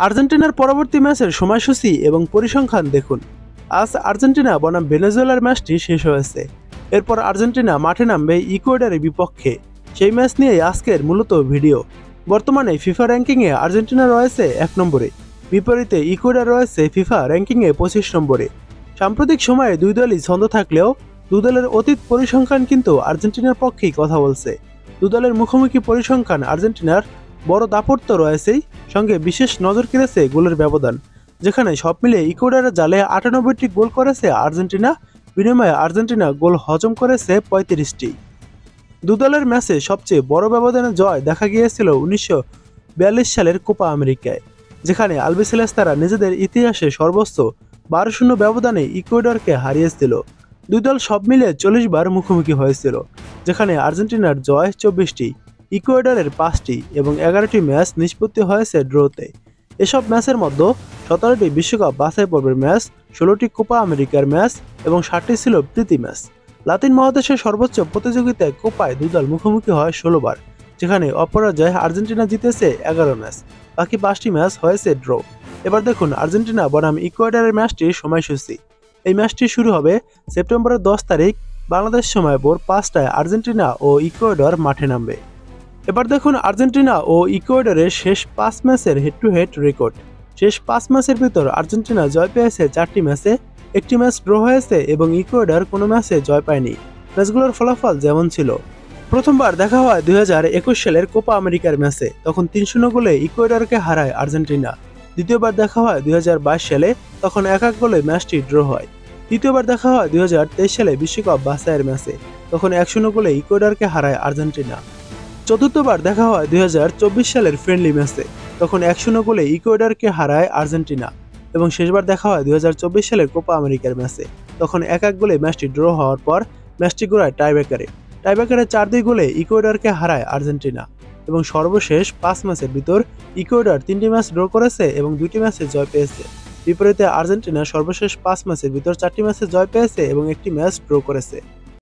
আর্জেন্টিনার পরবর্তী ম্যাচের সময়সূচি এবং পরিসংখ্যান দেখুন। আজ আর্জেন্টিনা বনাম ভেনেজুয়েলার ম্যাচটি শেষ হয়েছে। এরপর আর্জেন্টিনা মাঠে নামবে ইকুয়েডরের বিপক্ষে। সেই ম্যাচ নিয়েই আজকের মূলত ভিডিও। বর্তমানে ফিফা র্যাঙ্কিংয়ে আর্জেন্টিনা রয়েছে 1 নম্বরে, বিপরীতে ইকুয়েডর রয়েছে ফিফা র্যাঙ্কিংয়ে 25 নম্বরে। সাম্প্রতিক সময়ে দুই দলই ছন্দ থাকলেও দুই দলের অতীত পরিসংখ্যান কিন্তু আর্জেন্টিনার পক্ষেই কথা বলছে। দুই দলের মুখোমুখি পরিসংখ্যান আর্জেন্টিনার বড় দাপট তো রয়েছেই, সঙ্গে বিশেষ নজর কেড়েছে গোলের ব্যবধান, যেখানে সব মিলিয়ে ইকুয়েডরের জালে 98টি গোল করেছে আর্জেন্টিনা, বিনিময়ে আর্জেন্টিনা গোল হজম করেছে 35টি। দু দলের ম্যাচে সবচেয়ে বড় ব্যবধানে জয় দেখা গিয়েছিল 1942 সালের কোপা আমেরিকায়, যেখানে আলবিসেলেস্তারা নিজেদের ইতিহাসে সর্বোচ্চ 12-0 ব্যবধানে ইকুয়েডরকে হারিয়েছিল। দুই দল সব মিলে 40 বার মুখোমুখি হয়েছিল, যেখানে আর্জেন্টিনার জয় 24টি, ইকুয়েডরের 5টি এবং 11টি ম্যাচ নিষ্পত্তি হয়েছে ড্রতে। এসব ম্যাচের মধ্যে 17টি বিশ্বকাপ বাছাই পর্বের ম্যাচ, 16টি কোপা আমেরিকার ম্যাচ এবং 7টি ছিল প্রীতি ম্যাচ। লাতিন মহাদেশের সর্বোচ্চ প্রতিযোগিতায় কোপায় দুই দল মুখোমুখি হয় 16 বার, যেখানে অপরাজয় আর্জেন্টিনা জিতেছে 11 ম্যাচ, বাকি 5টি ম্যাচ হয়েছে ড্র। এবার দেখুন আর্জেন্টিনা বনাম ইকুয়েডরের ম্যাচটির সময়সূচি। এই ম্যাচটি শুরু হবে সেপ্টেম্বরের 10 তারিখ বাংলাদেশ সময় ভোর 5টায়। আর্জেন্টিনা ও ইকুয়েডর মাঠে নামবে। এবার দেখুন আর্জেন্টিনা ও ইকুয়েডরের শেষ 5 ম্যাচের হেড টু হেড রেকর্ড। শেষ 5 ম্যাচের ভিতর আর্জেন্টিনা জয় পেয়েছে 4টি ম্যাচে, 1টি ম্যাচ ড্র হয়েছে এবং ইকুয়েডর কোনো ম্যাচে জয় পায়নি। ম্যাচগুলোর ফলাফল যেমন ছিল: প্রথমবার দেখা হয় 2021 সালের কোপা আমেরিকার ম্যাচে, তখন 3-0 গোলে ইকুয়েডরকে হারায় আর্জেন্টিনা। দ্বিতীয়বার দেখা হয় 2022 সালে, তখন 1-1 গোলে ম্যাচটি ড্র হয়। তৃতীয়বার দেখা হয় 2023 সালে বিশ্বকাপ বাছাইয়ের ম্যাচে, তখন 1-0 গোলে ইকুয়েডরকে হারায় আর্জেন্টিনা। চতুর্থবার দেখা হয় 2024 সালের ফ্রেন্ডলি ম্যাচে, তখন 1-0 গোলে ইকুয়েডরকে হারায় আর্জেন্টিনা। এবং শেষবার দেখা হয় 2024 সালের কোপা আমেরিকার ম্যাচে, তখন 1-1 গোলে ম্যাচটি ড্র হওয়ার পর ম্যাচটি গড়ায় টাইব্রেকারে। টাইব্রেকারে 4-2 গোলে ইকুয়েডরকে হারায় আর্জেন্টিনা। এবং সর্বশেষ 5 ম্যাচের ভিতর ইকুয়েডর 3টি ম্যাচ ড্র করেছে এবং 2টি ম্যাচে জয় পেয়েছে। বিপরীতে আর্জেন্টিনা সর্বশেষ 5 ম্যাচের ভিতর 4টি ম্যাচে জয় পেয়েছে এবং 1টি ম্যাচ ড্র করেছে।